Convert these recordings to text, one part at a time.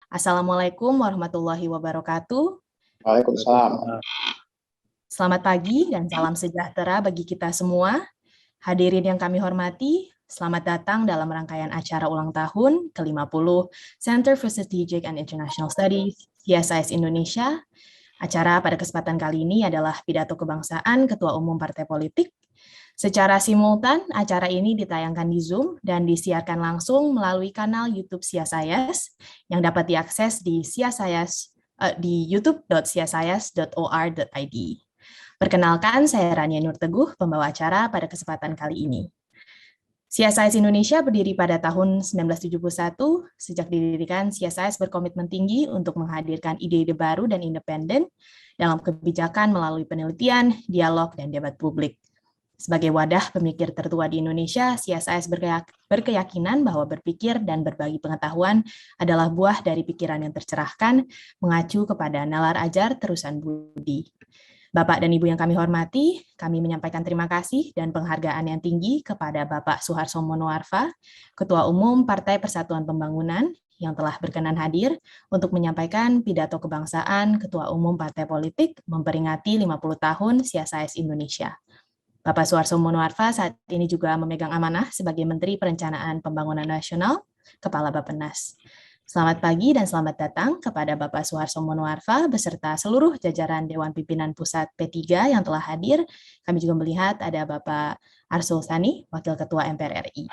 Assalamualaikum warahmatullahi wabarakatuh. Waalaikumsalam. Selamat pagi dan salam sejahtera bagi kita semua. Hadirin yang kami hormati, selamat datang dalam rangkaian acara ulang tahun ke-50 Center for Strategic and International Studies, CSIS Indonesia. Acara pada kesempatan kali ini adalah pidato kebangsaan Ketua Umum Partai Politik. Secara simultan, acara ini ditayangkan di Zoom dan disiarkan langsung melalui kanal YouTube CSIS yang dapat diakses di youtube.csis.or.id. Perkenalkan, saya Rania Nur Teguh, pembawa acara pada kesempatan kali ini. CSIS Indonesia berdiri pada tahun 1971. Sejak didirikan, CSIS berkomitmen tinggi untuk menghadirkan ide-ide baru dan independen dalam kebijakan melalui penelitian, dialog, dan debat publik. Sebagai wadah pemikir tertua di Indonesia, CSIS berkeyakinan bahwa berpikir dan berbagi pengetahuan adalah buah dari pikiran yang tercerahkan, mengacu kepada nalar ajar terusan budi. Bapak dan Ibu yang kami hormati, kami menyampaikan terima kasih dan penghargaan yang tinggi kepada Bapak Suharso Monoarfa, Ketua Umum Partai Persatuan Pembangunan, yang telah berkenan hadir untuk menyampaikan pidato kebangsaan Ketua Umum Partai Politik memperingati 50 tahun CSIS Indonesia. Bapak Suharso Monoarfa saat ini juga memegang amanah sebagai Menteri Perencanaan Pembangunan Nasional, Kepala Bappenas. Selamat pagi dan selamat datang kepada Bapak Suharso Monoarfa beserta seluruh jajaran Dewan Pimpinan Pusat P3 yang telah hadir. Kami juga melihat ada Bapak Arsul Sani, Wakil Ketua MPR RI.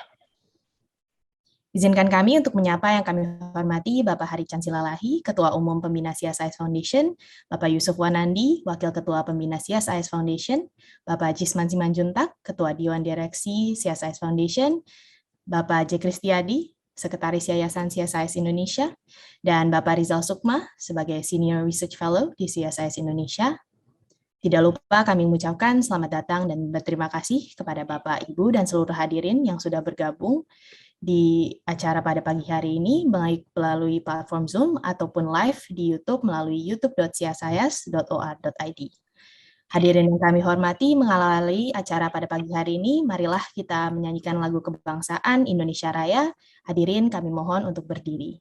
Izinkan kami untuk menyapa yang kami hormati Bapak Hari Silalahi, Ketua Umum Pembina CSIS Foundation, Bapak Yusuf Wanandi, Wakil Ketua Pembina CSIS Foundation, Bapak Jisman Simanjuntak, Ketua Dewan Direksi CSIS Foundation, Bapak J. Kristiadi, Sekretaris Yayasan CSIS Indonesia, dan Bapak Rizal Sukma sebagai Senior Research Fellow di CSIS Indonesia. Tidak lupa kami mengucapkan selamat datang dan berterima kasih kepada Bapak, Ibu, dan seluruh hadirin yang sudah bergabung di acara pada pagi hari ini, baik melalui platform Zoom ataupun live di YouTube melalui youtube.csis.or.id. Hadirin yang kami hormati, mengawali acara pada pagi hari ini, marilah kita menyanyikan lagu kebangsaan Indonesia Raya. Hadirin kami mohon untuk berdiri.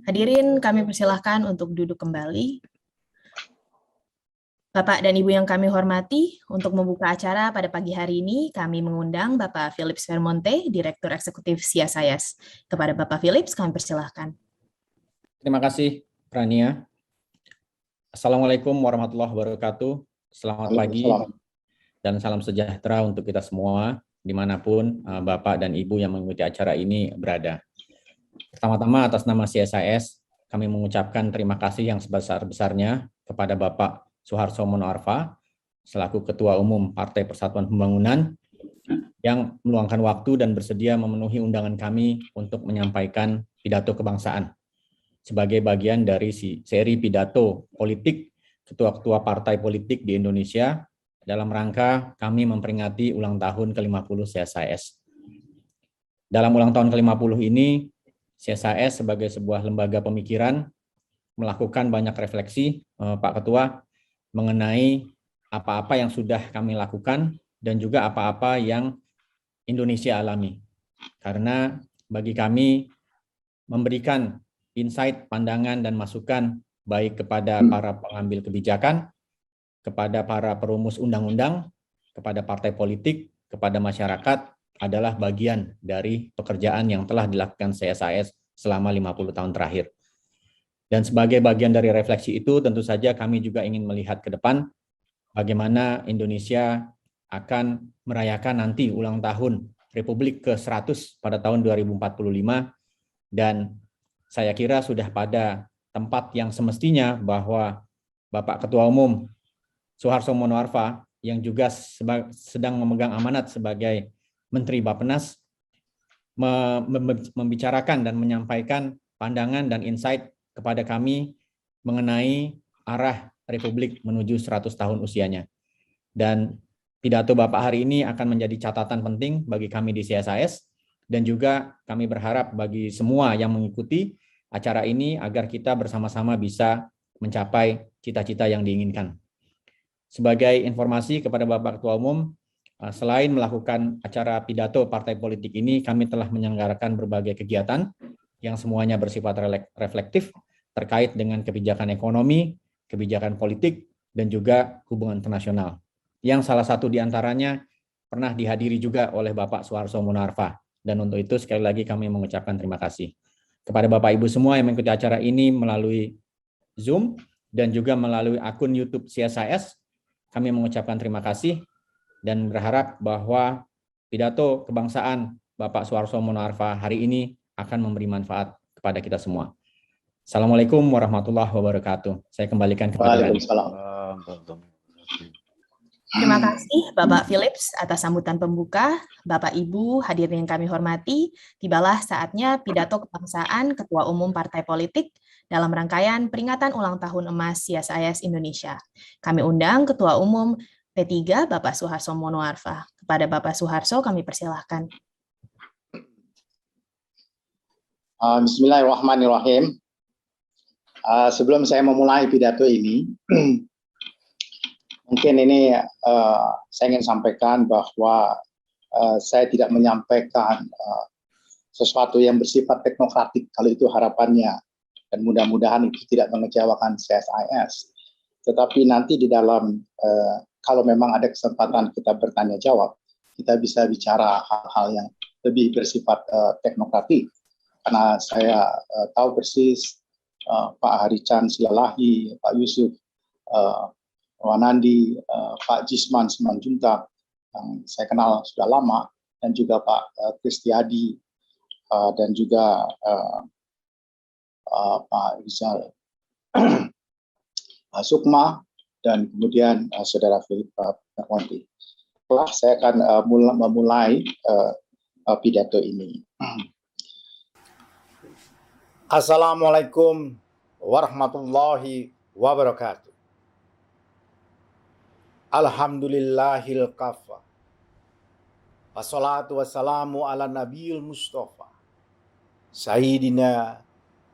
Hadirin, kami persilahkan untuk duduk kembali. Bapak dan Ibu yang kami hormati, untuk membuka acara pada pagi hari ini, kami mengundang Bapak Philips Vermonte, Direktur Eksekutif CSIS. Kepada Bapak Philips, kami persilahkan. Terima kasih, Rania. Assalamualaikum warahmatullahi wabarakatuh. Selamat pagi dan salam sejahtera untuk kita semua, dimanapun Bapak dan Ibu yang mengikuti acara ini berada. Pertama-tama atas nama CSIS, kami mengucapkan terima kasih yang sebesar-besarnya kepada Bapak Suharso Monoarfa, selaku Ketua Umum Partai Persatuan Pembangunan, yang meluangkan waktu dan bersedia memenuhi undangan kami untuk menyampaikan pidato kebangsaan sebagai bagian dari seri pidato politik ketua-ketua partai politik di Indonesia dalam rangka kami memperingati ulang tahun ke-50 CSIS. Dalam ulang tahun ke-50 ini, CSIS sebagai sebuah lembaga pemikiran melakukan banyak refleksi, Pak Ketua, mengenai apa-apa yang sudah kami lakukan dan juga apa-apa yang Indonesia alami. Karena bagi kami memberikan insight, pandangan, dan masukan baik kepada para pengambil kebijakan, kepada para perumus undang-undang, kepada partai politik, kepada masyarakat adalah bagian dari pekerjaan yang telah dilakukan CSIS selama 50 tahun terakhir. Dan sebagai bagian dari refleksi itu, tentu saja kami juga ingin melihat ke depan bagaimana Indonesia akan merayakan nanti ulang tahun Republik ke-100 pada tahun 2045, dan saya kira sudah pada tempat yang semestinya bahwa Bapak Ketua Umum Suharto Monoarfa yang juga sedang memegang amanat sebagai Menteri Bappenas membicarakan dan menyampaikan pandangan dan insight kepada kami mengenai arah Republik menuju 100 tahun usianya. Dan pidato Bapak hari ini akan menjadi catatan penting bagi kami di CSIS, dan juga kami berharap bagi semua yang mengikuti acara ini agar kita bersama-sama bisa mencapai cita-cita yang diinginkan. Sebagai informasi kepada Bapak Ketua Umum, selain melakukan acara pidato partai politik ini, kami telah menyelenggarakan berbagai kegiatan yang semuanya bersifat reflektif terkait dengan kebijakan ekonomi, kebijakan politik, dan juga hubungan internasional. Yang salah satu diantaranya pernah dihadiri juga oleh Bapak Suharto Monoarfa. Dan untuk itu sekali lagi kami mengucapkan terima kasih kepada Bapak Ibu semua yang mengikuti acara ini melalui Zoom dan juga melalui akun YouTube CSIS. Kami mengucapkan terima kasih dan berharap bahwa pidato kebangsaan Bapak Suharto Monoarfa hari ini akan memberi manfaat kepada kita semua. Assalamualaikum warahmatullahi wabarakatuh. Saya kembalikan kepada Waalaikumsalam. Terima kasih Bapak Philips atas sambutan pembuka. Bapak Ibu hadirin yang kami hormati, tibalah saatnya pidato kebangsaan Ketua Umum Partai Politik dalam rangkaian peringatan ulang tahun emas CSIS Indonesia. Kami undang Ketua Umum P3 Bapak Suharto Monoarfa. Kepada Bapak Suharto kami persilahkan. Bismillahirrahmanirrahim. Sebelum saya memulai pidato ini, mungkin ini saya ingin sampaikan bahwa saya tidak menyampaikan sesuatu yang bersifat teknokratik kalau itu harapannya, dan mudah-mudahan itu tidak mengecewakan CSIS. Tetapi nanti di dalam kalau memang ada kesempatan kita bertanya jawab, kita bisa bicara hal-hal yang lebih bersifat teknokratik. Karena saya tahu persis Pak Harican Silalahi, Pak Yusuf Wanandi, Pak Jisman Simanjuntak yang saya kenal sudah lama, dan juga Pak Kristiadi, dan juga Pak Rizal Sukma, dan kemudian Saudara Philip Perwanti. Setelah saya akan memulai pidato ini. Assalamualaikum warahmatullahi wabarakatuh. Alhamdulillahil kafa. Wassalatu wassalamu ala nabiyil mustafa. Sayyidina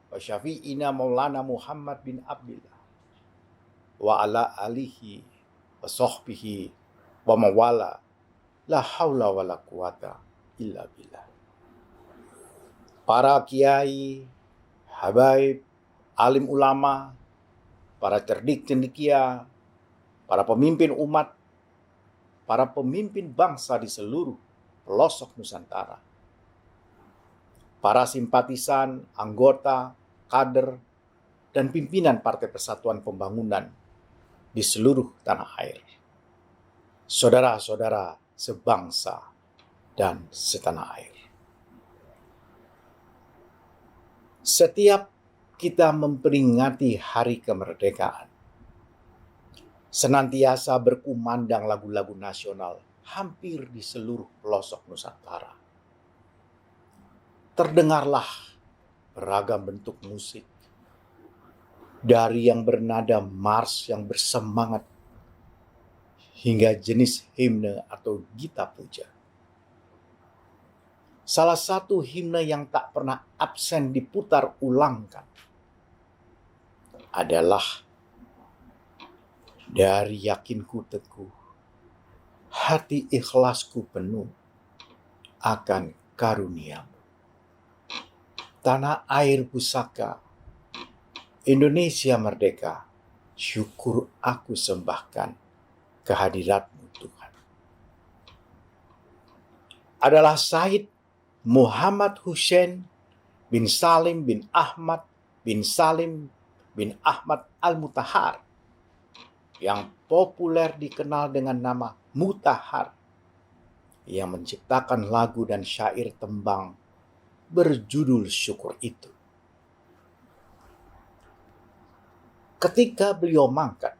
wa syafi'ina maulana Muhammad bin Abdillah. Wa ala alihi wa sahbihi wa mawala. La hawla wa la quwata illa billah. Para kiai, habaib, alim ulama, para cerdik cendekia, para pemimpin umat, para pemimpin bangsa di seluruh pelosok Nusantara, para simpatisan, anggota, kader, dan pimpinan Partai Persatuan Pembangunan di seluruh tanah air, saudara-saudara sebangsa dan setanah air. Setiap kita memperingati hari kemerdekaan, senantiasa berkumandang lagu-lagu nasional hampir di seluruh pelosok Nusantara. Terdengarlah beragam bentuk musik, dari yang bernada mars yang bersemangat hingga jenis himne atau gita puja. Salah satu himne yang tak pernah absen diputar ulangkan adalah dari yakinku teguh, hati ikhlasku penuh akan karuniamu. Tanah air pusaka, Indonesia merdeka, syukur aku sembahkan kehadiratmu Tuhan. Adalah Said Muhammad Hussein bin Salim bin Ahmad bin Salim bin Ahmad Al-Mutahar yang populer dikenal dengan nama Mutahar, yang menciptakan lagu dan syair tembang berjudul Syukur itu. Ketika beliau mangkat,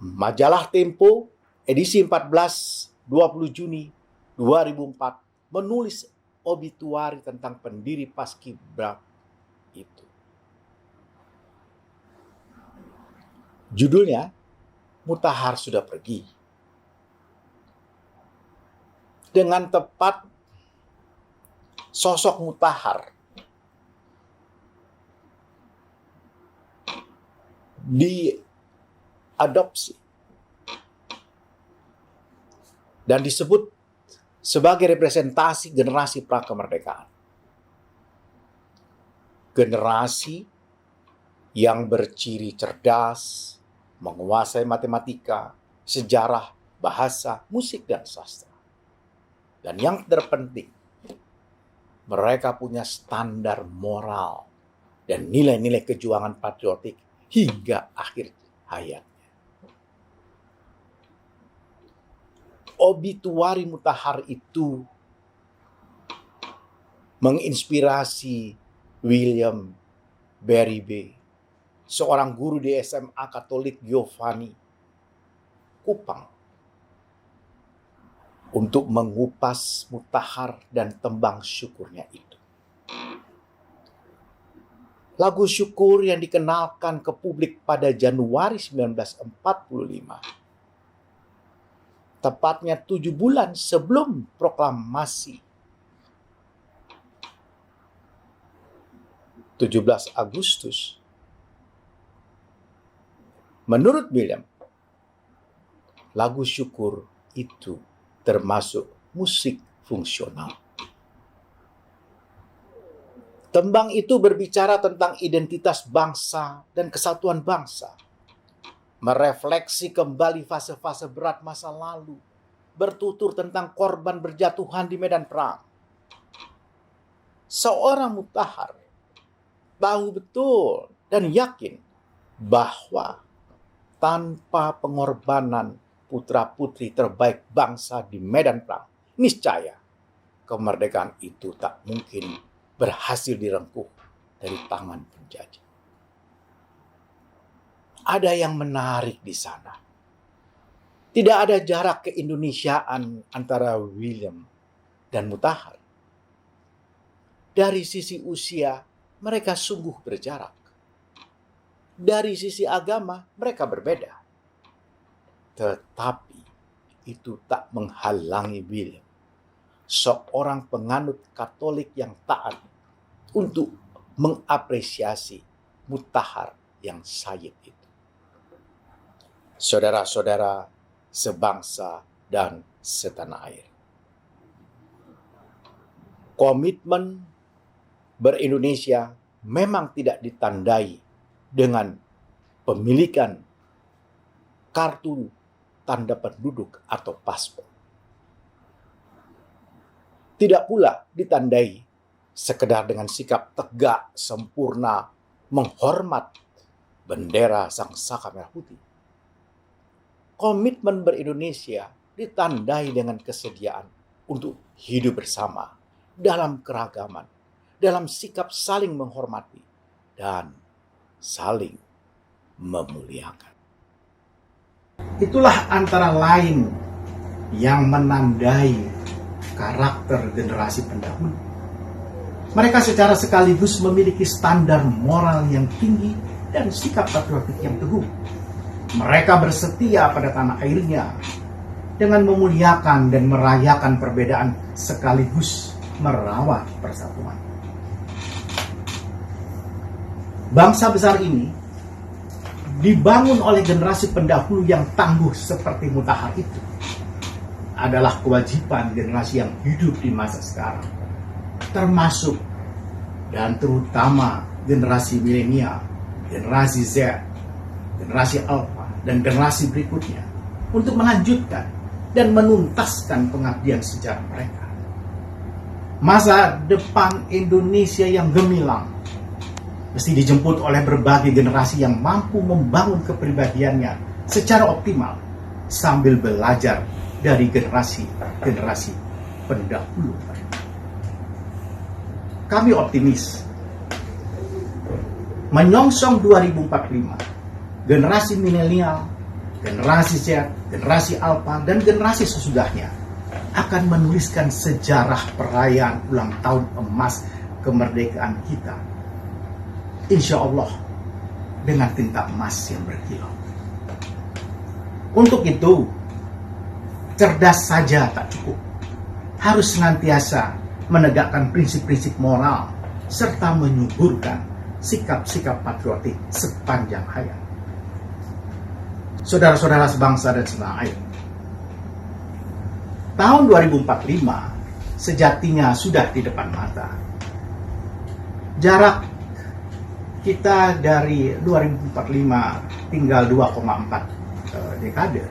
majalah Tempo edisi 14 20 Juni 2004 menulis obituari tentang pendiri Paskibra itu. Judulnya, Mutahar Sudah Pergi. Dengan tepat, sosok Mutahar diadopsi dan disebut sebagai representasi generasi prakemerdekaan. Generasi yang berciri cerdas, menguasai matematika, sejarah, bahasa, musik, dan sastra. Dan yang terpenting, mereka punya standar moral dan nilai-nilai kejuangan patriotik hingga akhir hayatnya. Obituari Mutahar itu menginspirasi William Beribe, seorang guru di SMA Katolik Giovanni Kupang, untuk mengupas Mutahar dan tembang syukurnya itu. Lagu syukur yang dikenalkan ke publik pada Januari 1945, tepatnya 7 bulan sebelum proklamasi 17 Agustus. Menurut William, lagu syukur itu termasuk musik fungsional. Tembang itu berbicara tentang identitas bangsa dan kesatuan bangsa, merefleksi kembali fase-fase berat masa lalu, bertutur tentang korban berjatuhan di medan perang. Seorang Mutahar tahu betul dan yakin bahwa tanpa pengorbanan putra-putri terbaik bangsa di medan perang, niscaya kemerdekaan itu tak mungkin berhasil direngkuh dari tangan penjajah. Ada yang menarik di sana. Tidak ada jarak keindonesiaan antara William dan Mutahar. Dari sisi usia, mereka sungguh berjarak. Dari sisi agama, mereka berbeda. Tetapi itu tak menghalangi William, seorang penganut Katolik yang taat, untuk mengapresiasi Mutahar yang sayyid itu. Saudara-saudara sebangsa dan setanah air, komitmen ber-Indonesia memang tidak ditandai dengan pemilikan kartu tanda penduduk atau paspor. Tidak pula ditandai sekedar dengan sikap tegak, sempurna, menghormat bendera Sang Saka Merah Putih. Komitmen ber-Indonesia ditandai dengan kesediaan untuk hidup bersama dalam keragaman, dalam sikap saling menghormati dan saling memuliakan. Itulah antara lain yang menandai karakter generasi pendahulu. Mereka secara sekaligus memiliki standar moral yang tinggi dan sikap patriotik yang teguh. Mereka bersetia pada tanah airnya dengan memuliakan dan merayakan perbedaan sekaligus merawat persatuan. Bangsa besar ini dibangun oleh generasi pendahulu yang tangguh seperti Mutahar itu. Adalah kewajiban generasi yang hidup di masa sekarang, termasuk dan terutama generasi milenial, generasi Z, generasi Alpha, dan generasi berikutnya untuk melanjutkan dan menuntaskan pengabdian sejarah mereka. Masa depan Indonesia yang gemilang mesti dijemput oleh berbagai generasi yang mampu membangun kepribadiannya secara optimal sambil belajar dari generasi-generasi pendahulu mereka. Kami optimis menyongsong 2045, generasi milenial, generasi Z, generasi Alpha, dan generasi sesudahnya akan menuliskan sejarah perayaan ulang tahun emas kemerdekaan kita. Insya Allah dengan tinta emas yang berkilau. Untuk itu, cerdas saja tak cukup. Harus senantiasa menegakkan prinsip-prinsip moral serta menyuburkan sikap-sikap patriotik sepanjang hayat. Saudara-saudara sebangsa dan setanah air, tahun 2045 sejatinya sudah di depan mata. Jarak kita dari 2045 tinggal 2,4 dekade.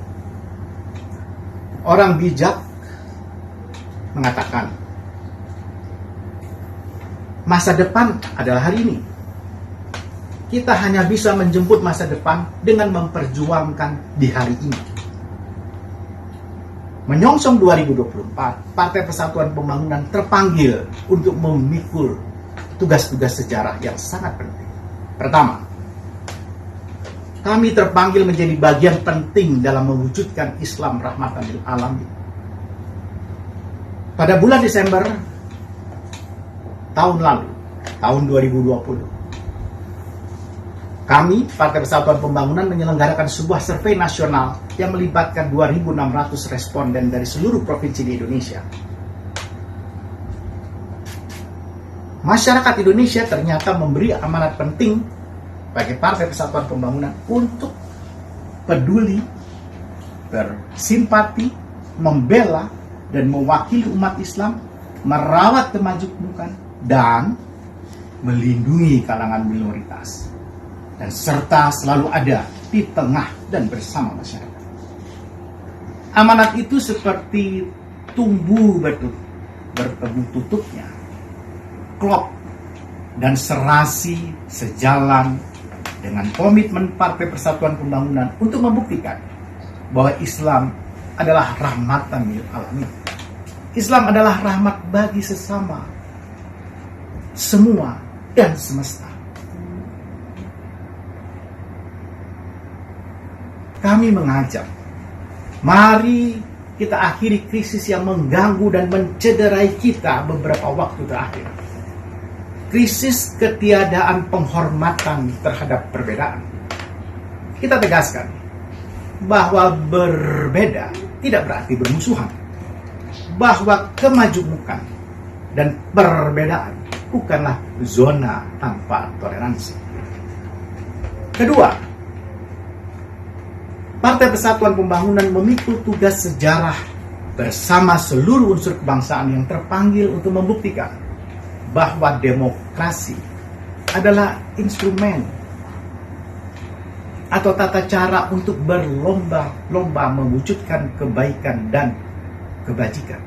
Orang bijak mengatakan masa depan adalah hari ini. Kita hanya bisa menjemput masa depan dengan memperjuangkan di hari ini. Menyongsong 2024, Partai Persatuan Pembangunan terpanggil untuk memikul tugas-tugas sejarah yang sangat penting. Pertama, kami terpanggil menjadi bagian penting dalam mewujudkan Islam rahmatan lil alamin. Pada bulan Desember tahun lalu, tahun 2020, kami, Partai Persatuan Pembangunan, menyelenggarakan sebuah survei nasional yang melibatkan 2.600 responden dari seluruh provinsi di Indonesia. Masyarakat Indonesia ternyata memberi amanat penting bagi Partai Persatuan Pembangunan untuk peduli, bersimpati, membela, dan mewakili umat Islam, merawat kemajemukan, dan melindungi kalangan minoritas, dan serta selalu ada di tengah dan bersama masyarakat. Amanat itu seperti tumbuh bertemu tutupnya, klop dan serasi sejalan dengan komitmen Partai Persatuan Pembangunan untuk membuktikan bahwa Islam adalah rahmatan lil alamin. Islam adalah rahmat bagi sesama, semua, dan semesta. Kami mengajak, mari kita akhiri krisis yang mengganggu dan mencederai kita beberapa waktu terakhir. Krisis ketiadaan penghormatan terhadap perbedaan. Kita tegaskan bahwa berbeda tidak berarti bermusuhan. Bahwa kemajemukan dan perbedaan bukanlah zona tanpa toleransi. Kedua, Partai Persatuan Pembangunan memikul tugas sejarah bersama seluruh unsur kebangsaan yang terpanggil untuk membuktikan bahwa demokrasi adalah instrumen atau tata cara untuk berlomba-lomba mewujudkan kebaikan dan kebajikan.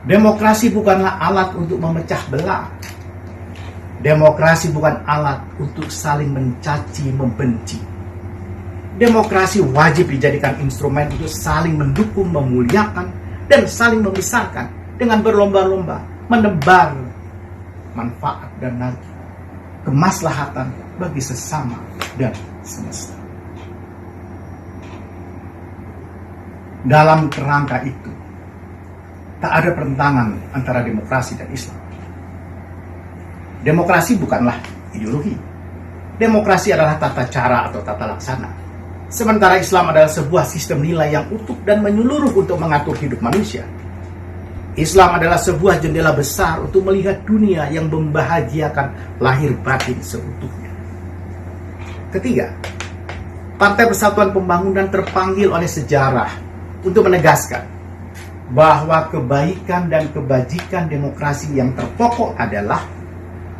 Demokrasi bukanlah alat untuk memecah belah. Demokrasi bukan alat untuk saling mencaci, membenci. Demokrasi wajib dijadikan instrumen untuk saling mendukung, memuliakan, dan saling membesarkan dengan berlomba-lomba menebar manfaat dan kemaslahatan bagi sesama dan semesta. Dalam kerangka itu, tak ada pertentangan antara demokrasi dan Islam. Demokrasi bukanlah ideologi. Demokrasi adalah tata cara atau tata laksana. Sementara Islam adalah sebuah sistem nilai yang utuh dan menyeluruh untuk mengatur hidup manusia. Islam adalah sebuah jendela besar untuk melihat dunia yang membahagiakan lahir batin seutuhnya. Ketiga, Partai Persatuan Pembangunan terpanggil oleh sejarah untuk menegaskan bahwa kebaikan dan kebajikan demokrasi yang terpokok adalah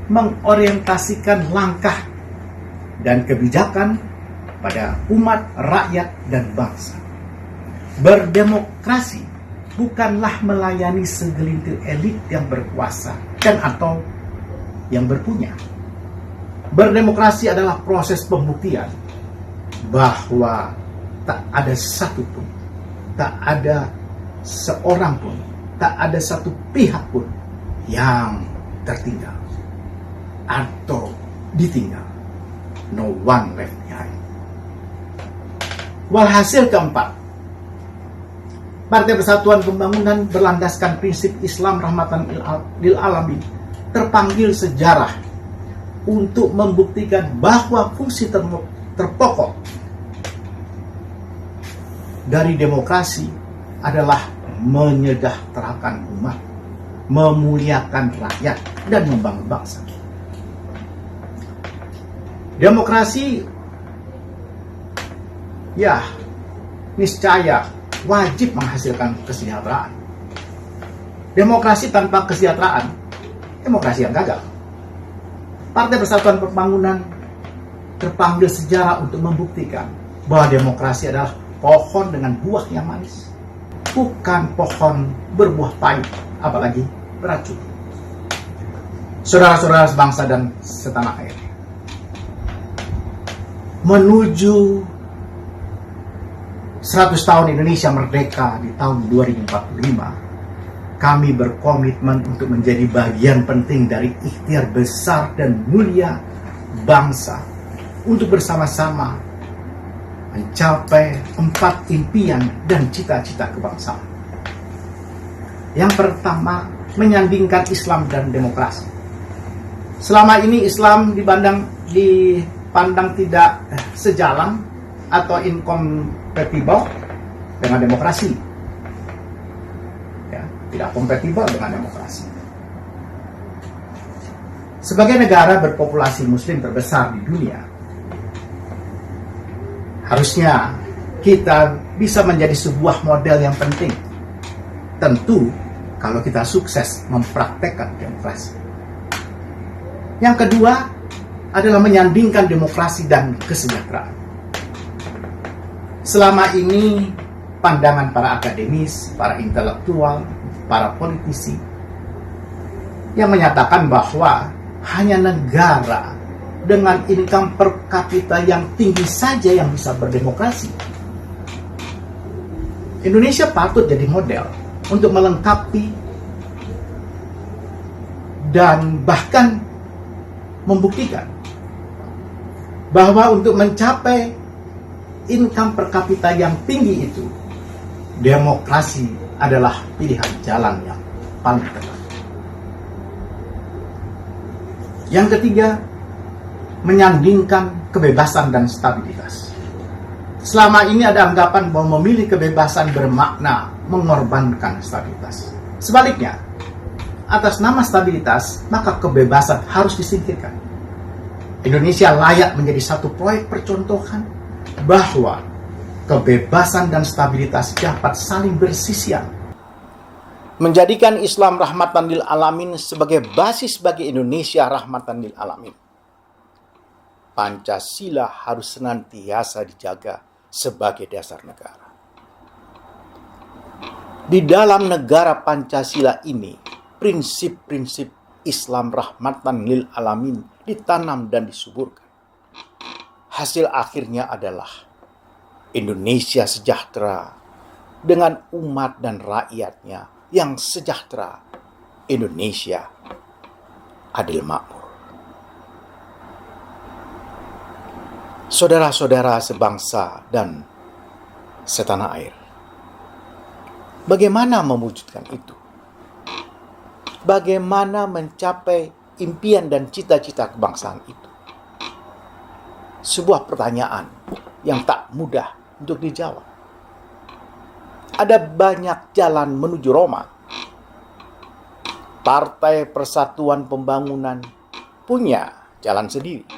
mengorientasikan langkah dan kebijakan pada umat, rakyat, dan bangsa. Berdemokrasi bukanlah melayani segelintir elit yang berkuasa dan atau yang berpunya. Berdemokrasi adalah proses pembuktian bahwa tak ada satupun, tak ada seorang pun, tak ada satu pihak pun yang tertinggal atau ditinggal. No one left behind. Walhasil keempat, Partai Persatuan Pembangunan berlandaskan prinsip Islam rahmatan lil alamin terpanggil sejarah untuk membuktikan bahwa fungsi terpokok dari demokrasi adalah menyejahterakan umat, memuliakan rakyat, dan membangun bangsa. Demokrasi, ya, niscaya wajib menghasilkan kesejahteraan. Demokrasi tanpa kesejahteraan, demokrasi yang gagal. Partai Persatuan Pembangunan terpanggil sejarah untuk membuktikan bahwa demokrasi adalah pohon dengan buah yang manis, bukan pohon berbuah pahit, apalagi beracun. Saudara-saudara sebangsa dan setanah air, menuju 100 tahun Indonesia merdeka di tahun 2045, kami berkomitmen untuk menjadi bagian penting dari ikhtiar besar dan mulia bangsa untuk bersama-sama mencapai 4 impian dan cita-cita kebangsaan. Yang pertama, menyandingkan Islam dan demokrasi. Selama ini Islam dipandang tidak sejalan atau incompatible dengan demokrasi, ya, tidak kompatibel dengan demokrasi. Sebagai negara berpopulasi Muslim terbesar di dunia, harusnya kita bisa menjadi sebuah model yang penting. Tentu kalau kita sukses mempraktekkan demokrasi. Yang kedua adalah menyandingkan demokrasi dan kesejahteraan. Selama ini pandangan para akademis, para intelektual, para politisi yang menyatakan bahwa hanya negara dengan income per kapita yang tinggi saja yang bisa berdemokrasi. Indonesia patut jadi model untuk melengkapi dan bahkan membuktikan bahwa untuk mencapai income per kapita yang tinggi itu, demokrasi adalah pilihan jalan yang paling tepat. Yang ketiga, menyandingkan kebebasan dan stabilitas. Selama ini ada anggapan bahwa memilih kebebasan bermakna mengorbankan stabilitas. Sebaliknya, atas nama stabilitas, maka kebebasan harus disingkirkan. Indonesia layak menjadi satu proyek percontohan bahwa kebebasan dan stabilitas dapat saling bersisian. Menjadikan Islam rahmatan lil alamin sebagai basis bagi Indonesia rahmatan lil alamin. Pancasila harus senantiasa dijaga sebagai dasar negara. Di dalam negara Pancasila ini, prinsip-prinsip Islam rahmatan lil alamin ditanam dan disuburkan. Hasil akhirnya adalah Indonesia sejahtera dengan umat dan rakyatnya yang sejahtera. Indonesia adil makmur. Saudara-saudara sebangsa dan setanah air, Bagaimana mewujudkan itu? Bagaimana mencapai impian dan cita-cita kebangsaan itu? Sebuah pertanyaan yang tak mudah untuk dijawab. Ada banyak jalan menuju Roma. Partai Persatuan Pembangunan punya jalan sendiri.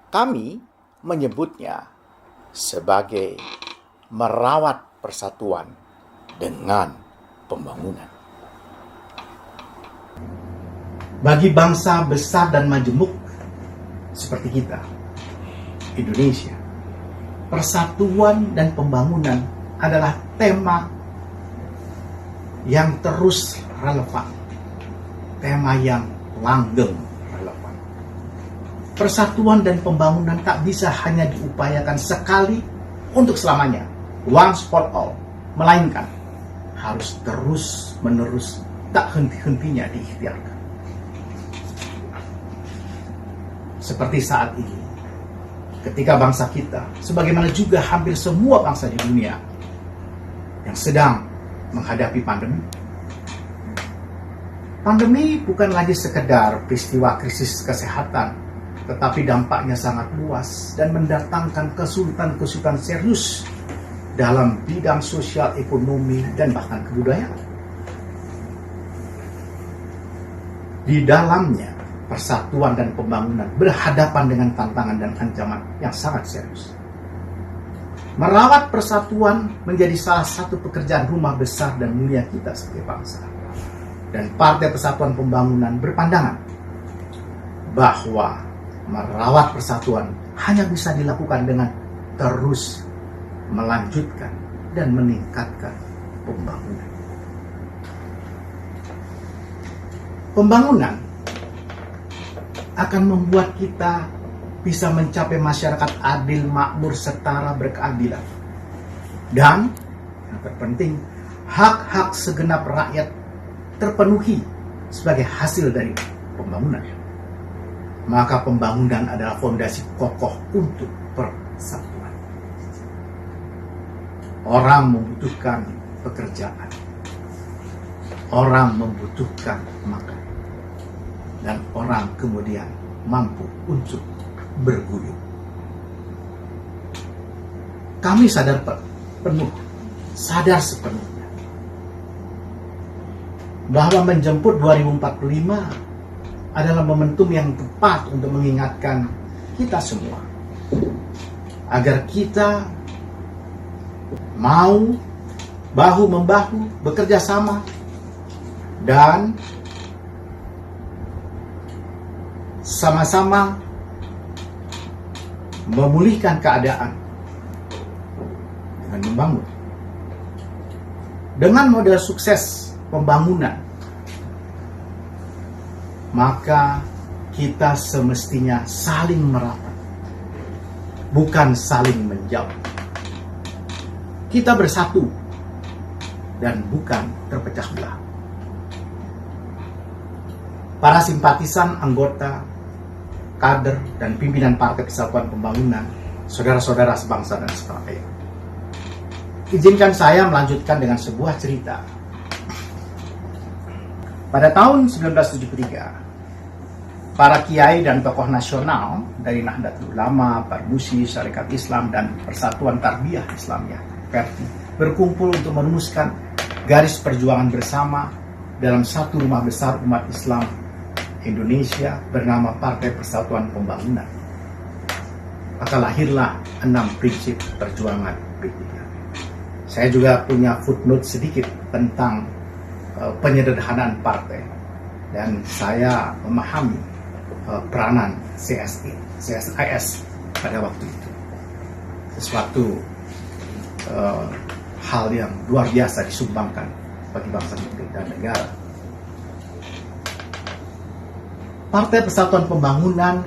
Kami menyebutnya sebagai merawat persatuan dengan pembangunan. Bagi bangsa besar dan majemuk seperti kita, Indonesia, persatuan dan pembangunan adalah tema yang terus relevan, tema yang langgeng relevan. Persatuan dan pembangunan tak bisa hanya diupayakan sekali untuk selamanya, once for all, melainkan harus terus-menerus, tak henti-hentinya diikhtiarkan. Seperti saat ini, ketika bangsa kita, sebagaimana juga hampir semua bangsa di dunia, yang sedang menghadapi pandemi. Pandemi bukan lagi sekedar peristiwa krisis kesehatan, tetapi dampaknya sangat luas dan mendatangkan kesulitan-kesulitan serius dalam bidang sosial, ekonomi, dan bahkan kebudayaan. Di dalamnya, persatuan dan pembangunan berhadapan dengan tantangan dan ancaman yang sangat serius. Merawat persatuan menjadi salah satu pekerjaan rumah besar dan mulia kita sebagai bangsa. Dan Partai Persatuan Pembangunan berpandangan bahwa merawat persatuan hanya bisa dilakukan dengan terus melanjutkan dan meningkatkan pembangunan. Pembangunan akan membuat kita bisa mencapai masyarakat adil, makmur, setara, berkeadilan. Dan yang terpenting, hak-hak segenap rakyat terpenuhi sebagai hasil dari pembangunan. Maka pembangunan adalah fondasi kokoh untuk persatuan. Orang membutuhkan pekerjaan. Orang membutuhkan makan. Dan orang kemudian mampu untuk berguyup. Kami sadar sepenuhnya bahwa menjemput 2045 adalah momentum yang tepat untuk mengingatkan kita semua agar kita mau bahu-membahu bekerja sama dan sama-sama memulihkan keadaan dengan membangun. Dengan model sukses pembangunan, maka kita semestinya saling merapat, bukan saling menjauh. Kita bersatu dan bukan terpecah belah. Para simpatisan, anggota, kader, dan pimpinan Partai Persatuan Pembangunan, saudara-saudara sebangsa dan setanah. Izinkan saya melanjutkan dengan sebuah cerita. Pada tahun 1973, para kiai dan tokoh nasional dari Nahdlatul Ulama, Parmusi, Syarikat Islam, dan Persatuan Tarbiyah Islamiyah (PERTI) berkumpul untuk merumuskan garis perjuangan bersama dalam satu rumah besar umat Islam Indonesia bernama Partai Persatuan Pembangunan. Maka lahirlah 6 prinsip perjuangan P3. Saya juga punya footnote sedikit tentang penyederhanaan partai, dan saya memahami peranan CSIS pada waktu itu. Sesuatu hal yang luar biasa disumbangkan bagi bangsa dan negara. Partai Persatuan Pembangunan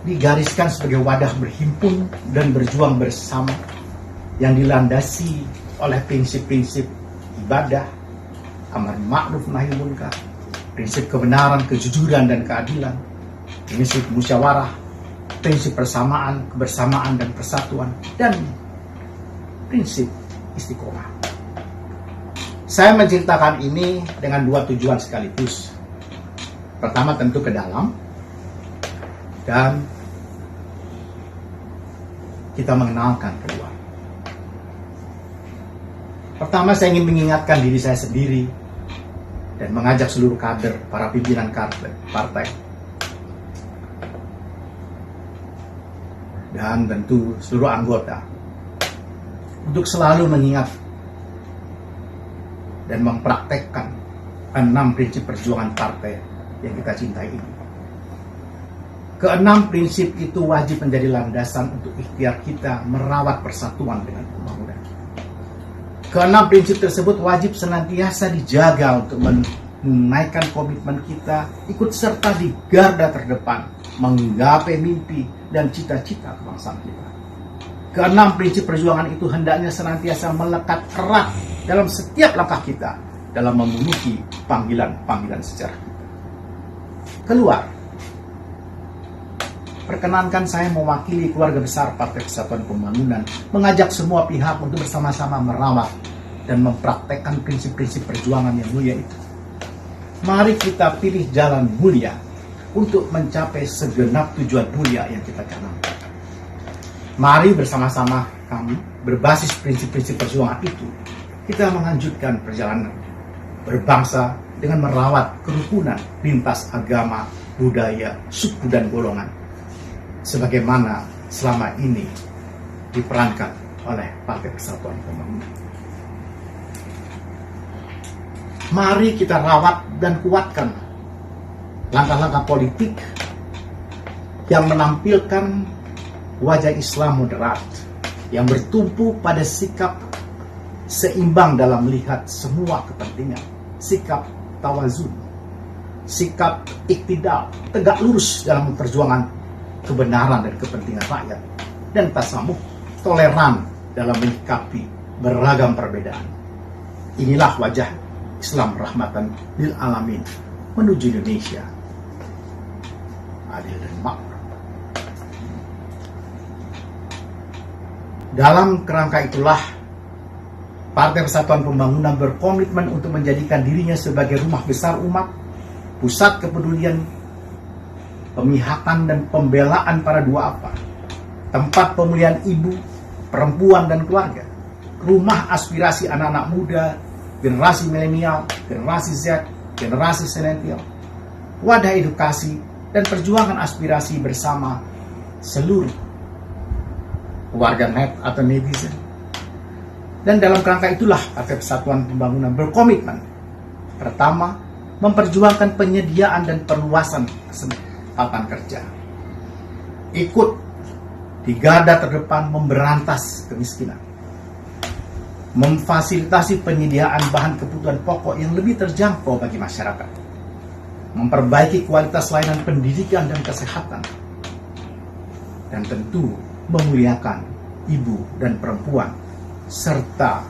digariskan sebagai wadah berhimpun dan berjuang bersama yang dilandasi oleh prinsip-prinsip ibadah, amar ma'ruf nahi munkar, prinsip kebenaran, kejujuran, dan keadilan, prinsip musyawarah, prinsip persamaan, kebersamaan, dan persatuan, dan prinsip istiqomah. Saya menceritakan ini dengan dua tujuan sekaligus. Pertama tentu ke dalam, dan kita mengenalkan keluar. Pertama, saya ingin mengingatkan diri saya sendiri dan mengajak seluruh kader, para pimpinan partai, dan tentu seluruh anggota untuk selalu mengingat dan mempraktekkan 6 prinsip perjuangan partai yang kita cintai ini. Keenam prinsip itu wajib menjadi landasan untuk ikhtiar kita merawat persatuan dengan pembangunan. Keenam prinsip tersebut wajib senantiasa dijaga untuk menaikkan komitmen kita ikut serta di garda terdepan menggapai mimpi dan cita-cita kebangsaan kita. Keenam prinsip perjuangan itu hendaknya senantiasa melekat erat dalam setiap langkah kita dalam memenuhi panggilan-panggilan sejarah kita. Keluar. Perkenankan saya mewakili keluarga besar Partai Persatuan Pembangunan mengajak semua pihak untuk bersama-sama merawat dan mempraktekkan prinsip-prinsip perjuangan yang mulia itu. Mari kita pilih jalan mulia untuk mencapai segenap tujuan mulia yang kita canangkan. Mari bersama-sama kami berbasis prinsip-prinsip perjuangan itu, kita melanjutkan perjalanan berbangsa dengan merawat kerukunan lintas agama, budaya, suku, dan golongan, sebagaimana selama ini diperankan oleh Partai Persatuan Pembangunan. Mari kita rawat dan kuatkan langkah-langkah politik yang menampilkan wajah Islam moderat yang bertumpu pada sikap seimbang dalam melihat semua kepentingan, sikap tawazun, sikap iktidal, tegak lurus dalam perjuangan kebenaran dan kepentingan rakyat, dan tasamuh, toleran dalam menyikapi beragam perbedaan. Inilah wajah Islam rahmatan lil alamin menuju Indonesia adil dan makmur. Dalam kerangka itulah Partai Persatuan Pembangunan berkomitmen untuk menjadikan dirinya sebagai rumah besar umat, pusat kepedulian, pemihakan dan pembelaan para duafa, tempat pemulihan ibu, perempuan dan keluarga, rumah aspirasi anak-anak muda, generasi milenial, generasi Z, generasi senennial, wadah edukasi dan perjuangan aspirasi bersama seluruh warga net atau netizen. Dan dalam kerangka itulah Partai Persatuan Pembangunan berkomitmen, pertama, memperjuangkan penyediaan dan perluasan kesempatan kerja, ikut di garda terdepan memberantas kemiskinan, memfasilitasi penyediaan bahan kebutuhan pokok yang lebih terjangkau bagi masyarakat, memperbaiki kualitas layanan pendidikan dan kesehatan, dan tentu memuliakan ibu dan perempuan, serta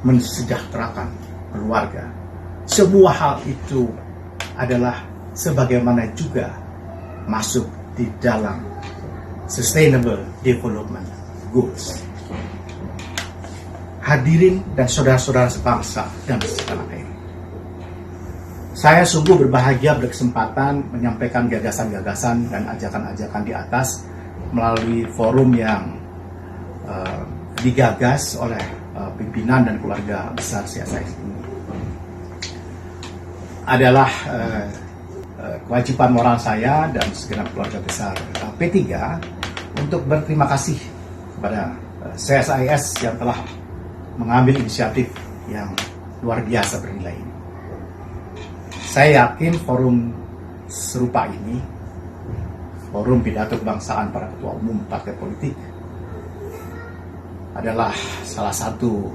mensejahterakan keluarga. Semua hal itu adalah sebagaimana juga masuk di dalam Sustainable Development Goals. Hadirin dan saudara-saudara sebangsa dan setanah air, saya sungguh berbahagia berkesempatan menyampaikan gagasan-gagasan dan ajakan-ajakan di atas melalui forum yang digagas oleh pimpinan dan keluarga besar CSIS ini. Adalah kewajiban moral saya dan segenap keluarga besar P3 untuk berterima kasih kepada CSIS yang telah mengambil inisiatif yang luar biasa bernilai ini. Saya yakin forum serupa ini, forum pidato kebangsaan para ketua umum partai politik, adalah salah satu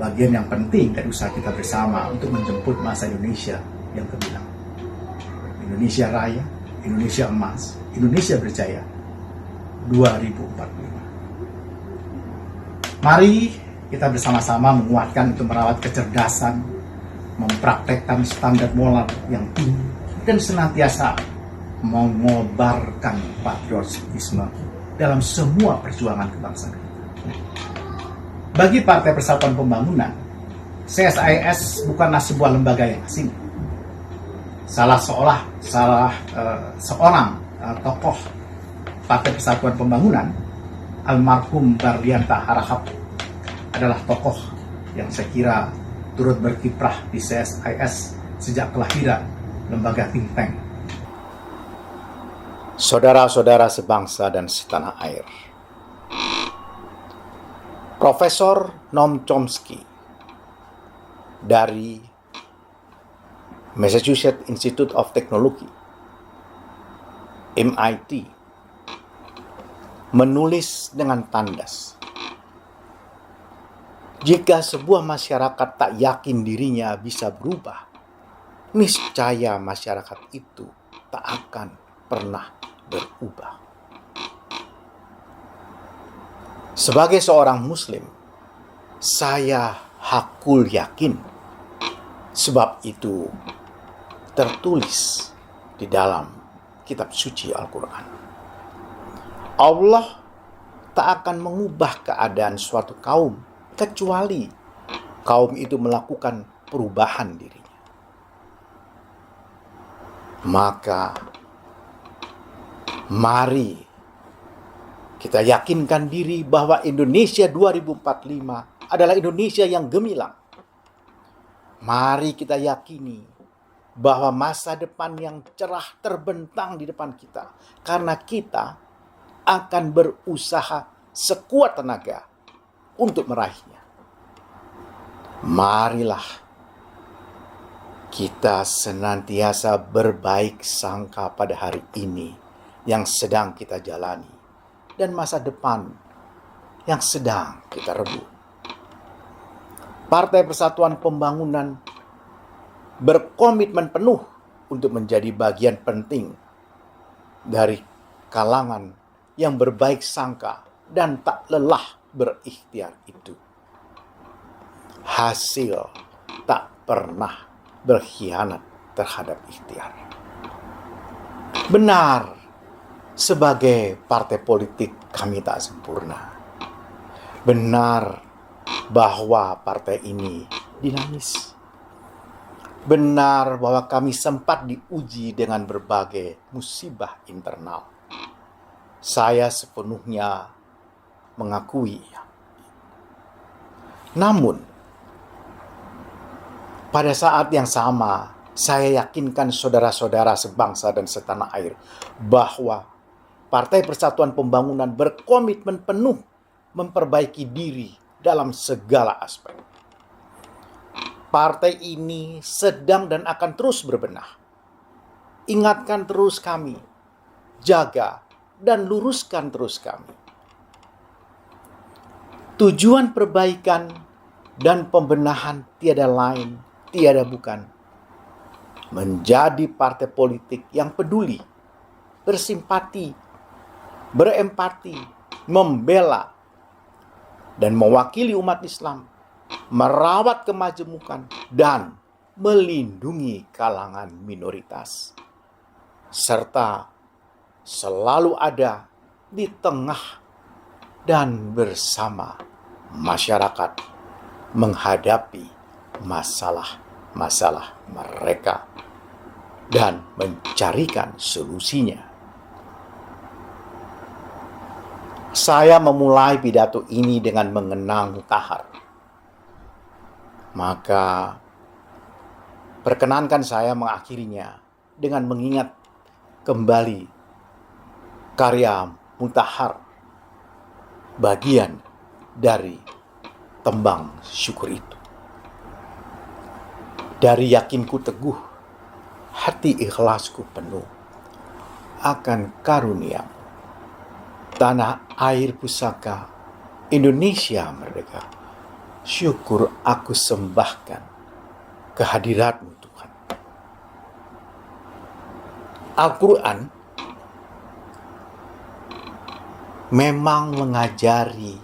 bagian yang penting dari usaha kita bersama untuk menjemput masa Indonesia yang gemilang. Indonesia Raya, Indonesia Emas, Indonesia Berjaya 2045. Mari kita bersama-sama menguatkan untuk merawat kecerdasan, mempraktekkan standar moral yang tinggi, dan senantiasa mengobarkan patriotisme dalam semua perjuangan kebangsaan kita. Bagi Partai Persatuan Pembangunan, CSIS bukanlah sebuah lembaga yang asing. Seorang tokoh Partai Persatuan Pembangunan, almarhum Bardianta Harahap, adalah tokoh yang saya kira turut berkiprah di CSIS sejak kelahiran lembaga think tank. Saudara-saudara sebangsa dan setanah air, Profesor Noam Chomsky dari Massachusetts Institute of Technology, MIT, menulis dengan tandas, jika sebuah masyarakat tak yakin dirinya bisa berubah, niscaya masyarakat itu tak akan pernah berubah. Sebagai seorang Muslim, saya hakul yakin, sebab itu tertulis di dalam kitab suci Al-Quran. Allah tak akan mengubah keadaan suatu kaum kecuali kaum itu melakukan perubahan dirinya. Maka mari kita yakinkan diri bahwa Indonesia 2045 adalah Indonesia yang gemilang. Mari kita yakini bahwa masa depan yang cerah terbentang di depan kita, karena kita akan berusaha sekuat tenaga untuk meraihnya. Marilah kita senantiasa berbaik sangka pada hari ini yang sedang kita jalani dan masa depan yang sedang kita rebut. Partai Persatuan Pembangunan berkomitmen penuh untuk menjadi bagian penting dari kalangan yang berbaik sangka dan tak lelah berikhtiar itu. Hasil tak pernah berkhianat terhadap ikhtiar. Benar, sebagai partai politik kami tak sempurna. Benar bahwa partai ini dinamis. Benar bahwa kami sempat diuji dengan berbagai musibah internal. Saya sepenuhnya mengakui. Namun, pada saat yang sama, saya yakinkan saudara-saudara sebangsa dan setanah air bahwa Partai Persatuan Pembangunan berkomitmen penuh memperbaiki diri dalam segala aspek. Partai ini sedang dan akan terus berbenah. Ingatkan terus kami, jaga dan luruskan terus kami. Tujuan perbaikan dan pembenahan tiada lain, tiada bukan, menjadi partai politik yang peduli, bersimpati, berempati, membela, dan mewakili umat Islam, merawat kemajemukan, dan melindungi kalangan minoritas, serta selalu ada di tengah dan bersama masyarakat menghadapi masalah-masalah mereka dan mencarikan solusinya. Saya memulai pidato ini dengan mengenang Mutahar. Maka perkenankan saya mengakhirinya dengan mengingat kembali karya Mutahar, bagian dari tembang syukur itu. Dari yakinku teguh, hati ikhlasku penuh akan karunia. Tanah air pusaka, Indonesia merdeka. Syukur aku sembahkan kehadirat-Mu Tuhan. Al-Quran memang mengajari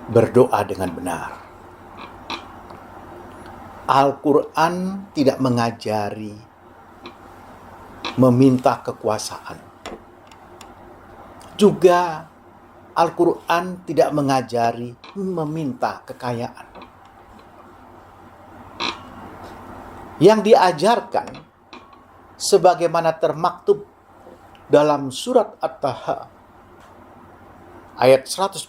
berdoa dengan benar. Al-Quran tidak mengajari meminta kekuasaan. Juga Al-Quran tidak mengajari meminta kekayaan. Yang diajarkan sebagaimana termaktub dalam surat At-Taha ayat 114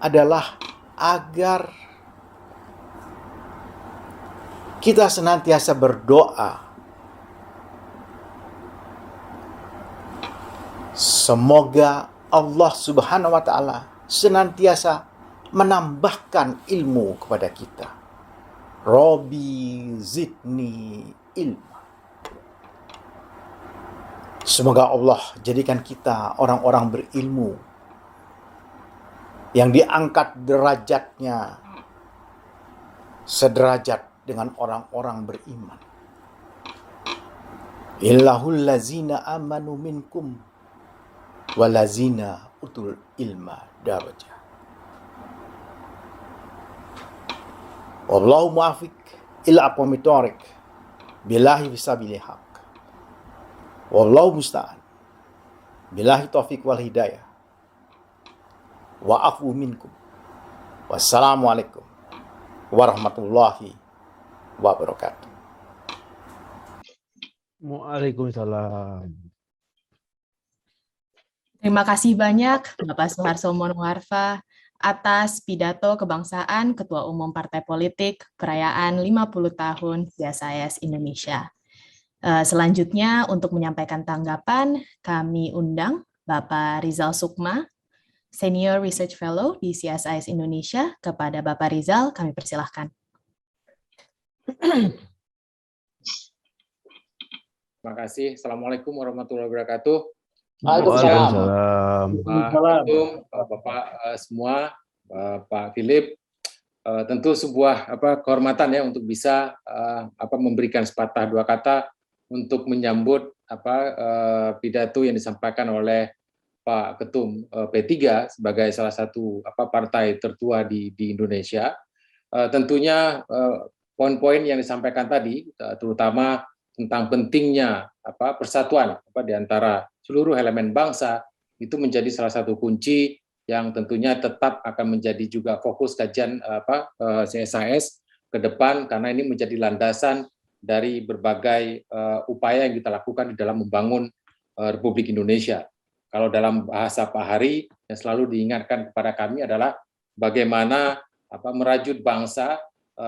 adalah agar kita senantiasa berdoa semoga Allah Subhanahu wa taala senantiasa menambahkan ilmu kepada kita. Rabbi zidni ilma. Semoga Allah jadikan kita orang-orang berilmu yang diangkat derajatnya sederajat dengan orang-orang beriman. Illahul lazina amanu minkum walazina utul ilma darajah. Wallahu muafiq ila aqwamit thoriq billahi fisabilil haq. Wallahu musta'an. Billahi taufiq wal hidayah. Wa afu minkum. Wassalamualaikum warahmatullahi wabarakatuh. Waalaikumsalam. Terima kasih banyak Bapak Suharso Monoarfa atas pidato kebangsaan Ketua Umum Partai Politik perayaan 50 tahun CSIS Indonesia. Selanjutnya untuk menyampaikan tanggapan, kami undang Bapak Rizal Sukma, Senior Research Fellow di CSIS Indonesia. Kepada Bapak Rizal, kami persilahkan. Terima kasih. Assalamualaikum warahmatullahi wabarakatuh. Waalaikumsalam. Pak Ketum, Bapak semua, Pak Philip, tentu sebuah kehormatan ya untuk bisa memberikan sepatah dua kata untuk menyambut pidato yang disampaikan oleh Pak Ketum P3 sebagai salah satu partai tertua di Indonesia. Tentunya poin-poin yang disampaikan tadi, terutama tentang pentingnya persatuan di antara seluruh elemen bangsa, itu menjadi salah satu kunci yang tentunya tetap akan menjadi juga fokus kajian CSIS ke depan, karena ini menjadi landasan dari berbagai upaya yang kita lakukan di dalam membangun Republik Indonesia. Kalau dalam bahasa Pak Hari yang selalu diingatkan kepada kami adalah bagaimana merajut bangsa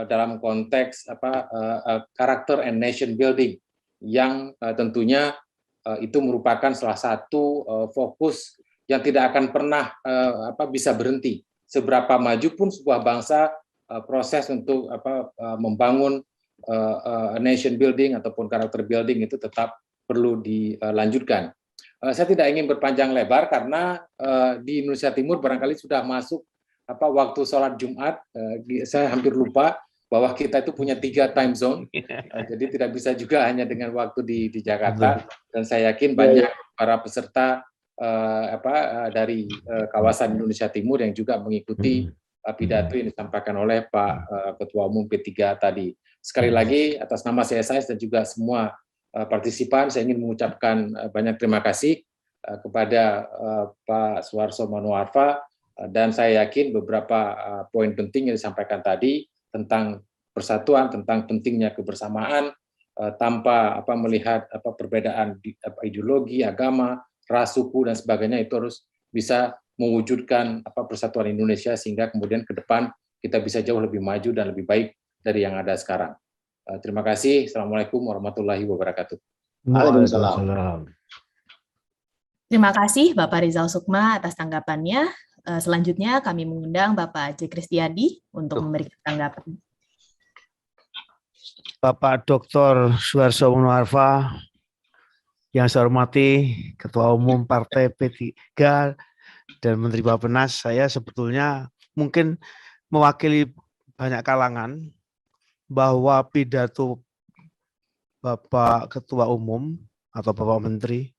dalam konteks karakter and nation building, yang tentunya itu merupakan salah satu fokus yang tidak akan pernah bisa berhenti. Seberapa maju pun sebuah bangsa, proses untuk membangun nation building ataupun karakter building itu tetap perlu dilanjutkan. Saya tidak ingin berpanjang lebar karena di Indonesia Timur barangkali sudah masuk waktu sholat Jumat. Saya hampir lupa bahwa kita itu punya 3 time zone, jadi tidak bisa juga hanya dengan waktu di Jakarta. Dan saya yakin banyak para peserta dari kawasan Indonesia Timur yang juga mengikuti pidato yang disampaikan oleh Pak Ketua Umum P3 tadi. Sekali lagi atas nama CSIS dan juga semua partisipan, saya ingin mengucapkan banyak terima kasih kepada Pak Suharso Monoarfa, dan saya yakin beberapa poin penting yang disampaikan tadi tentang persatuan, tentang pentingnya kebersamaan tanpa melihat perbedaan ideologi, agama, ras, suku dan sebagainya, itu harus bisa mewujudkan persatuan Indonesia sehingga kemudian ke depan kita bisa jauh lebih maju dan lebih baik dari yang ada sekarang. Terima kasih. Assalamualaikum warahmatullahi wabarakatuh. Waalaikumsalam. Terima kasih Bapak Rizal Sukma atas tanggapannya. Selanjutnya kami mengundang Bapak J. Kristiadi untuk memberikan tanggapan. Bapak Dr. Suharso Monoarfa, yang saya hormati Ketua Umum Partai P3 dan Menteri Bappenas, saya sebetulnya mungkin mewakili banyak kalangan bahwa pidato Bapak Ketua Umum atau Bapak Menteri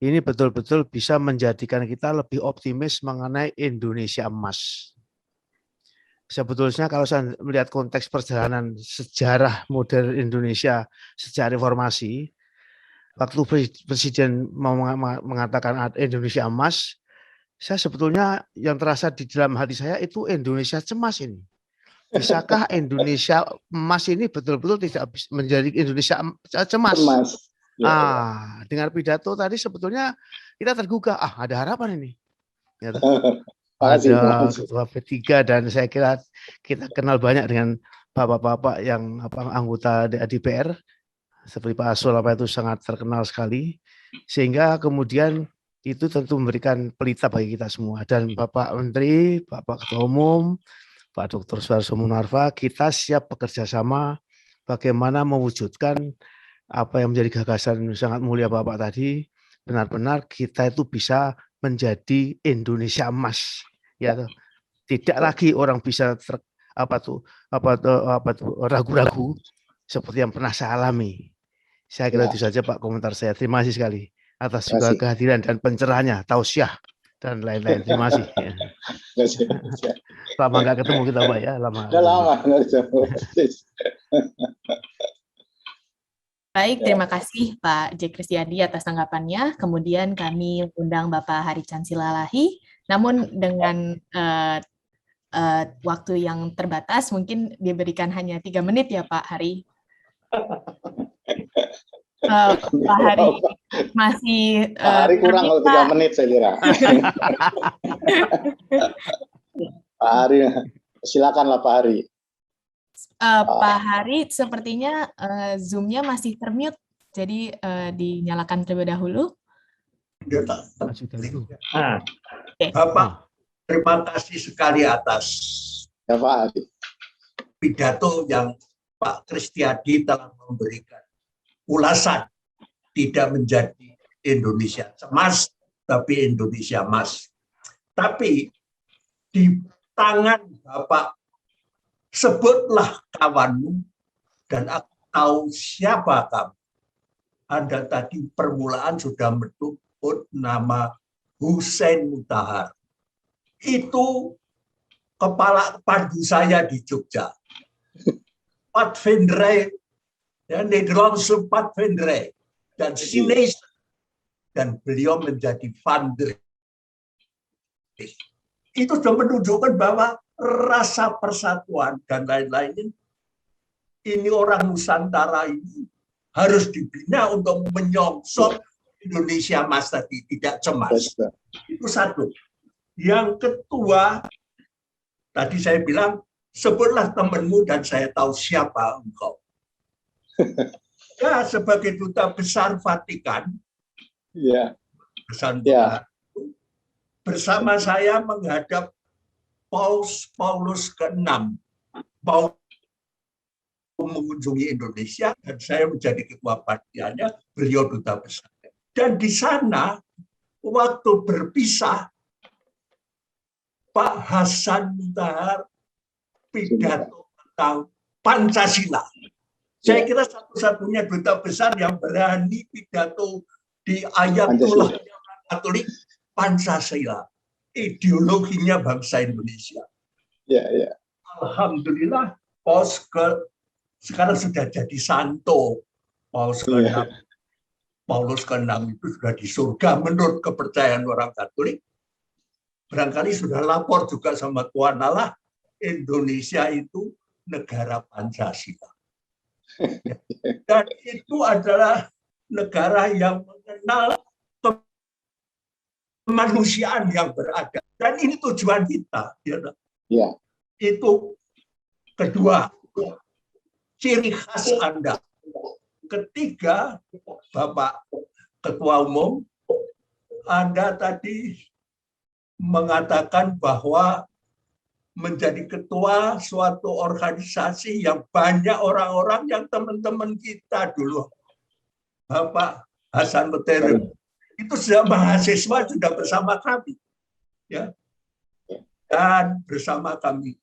ini betul-betul bisa menjadikan kita lebih optimis mengenai Indonesia emas. Sebetulnya kalau saya melihat konteks perjalanan sejarah modern Indonesia sejak reformasi, waktu Presiden mau mengatakan Indonesia emas, saya sebetulnya yang terasa di dalam hati saya itu Indonesia cemas ini. Bisakah Indonesia emas ini betul-betul tidak menjadi Indonesia cemas? Dengan pidato tadi sebetulnya kita tergugah, ada harapan ini. Ya, ada ketua P3 dan saya kira kita kenal banyak dengan bapak-bapak yang anggota DPR seperti Pak Asul itu sangat terkenal sekali, sehingga kemudian itu tentu memberikan pelita bagi kita semua. Dan Bapak Menteri, Bapak Ketua Umum, Pak Dr. Suharso Monoarfa, kita siap bekerja sama bagaimana mewujudkan apa yang menjadi gagasan sangat mulia Bapak tadi, benar-benar kita itu bisa menjadi Indonesia emas. Ya, tidak lagi orang bisa ragu-ragu seperti yang pernah saya alami. Saya kira itu saja Pak komentar saya. Terima kasih sekali atas juga kehadiran dan pencerahannya, tausiah dan lain-lain. Terima kasih. Lama nggak ketemu kita Pak ya, lama. Baik, terima kasih Pak J. Kristiadi atas tanggapannya. Kemudian kami undang Bapak Hari Cansilalahi. Namun dengan waktu yang terbatas, mungkin diberikan hanya 3 menit ya Pak Hari. Pak Hari masih Pak Hari kurang kalau 3 menit saya kira. Pak Hari, silakanlah Pak Hari. Pak Hari sepertinya Zoom-nya masih termute, jadi dinyalakan terlebih dahulu. Bapak, terima kasih sekali atas pidato yang Pak Kristiadi telah memberikan ulasan, tidak menjadi Indonesia emas, tapi Indonesia emas. Tapi di tangan Bapak, sebutlah kawanmu dan aku tahu siapa kamu. Anda tadi permulaan sudah menyebut nama Hussein Mutahar. Itu kepala pandu saya di Jogja. Pat Vendrey, ya, Nederlandse Pat Vendrey dan Chinese, dan beliau menjadi Van der. Itu sudah menunjukkan bahwa rasa persatuan dan lain-lain ini orang Nusantara ini harus dibina untuk menyongsong Indonesia emas tadi, tidak cemas. Itu satu. Yang kedua, tadi saya bilang, sebutlah temanmu dan saya tahu siapa engkau. Ya, sebagai duta besar Vatikan, bersama saya menghadap Paulus ke-6, mengunjungi Indonesia dan saya menjadi ketua panitianya, beliau duta besar. Dan di sana waktu berpisah, Pak Hasan Mutahar pidato tentang Pancasila. Saya kira satu-satunya duta besar yang berani pidato di Ayatullah Katolik Pancasila, ideologinya bangsa Indonesia. Alhamdulillah, sekarang sudah jadi santo. Paulus ke-6 itu sudah di surga menurut kepercayaan orang Katolik. Barangkali sudah lapor juga sama Tuhan Allah, Indonesia itu negara Pancasila. Dan itu adalah negara yang mengenal kemanusiaan yang beradab. Dan ini tujuan kita. Itu kedua, ciri khas Anda. Ketiga, Bapak Ketua Umum, Anda tadi mengatakan bahwa menjadi ketua suatu organisasi yang banyak orang-orang yang teman-teman kita dulu. Bapak Hasan Mutahar itu sudah mahasiswa, sudah bersama kami. Ya. Dan bersama kami,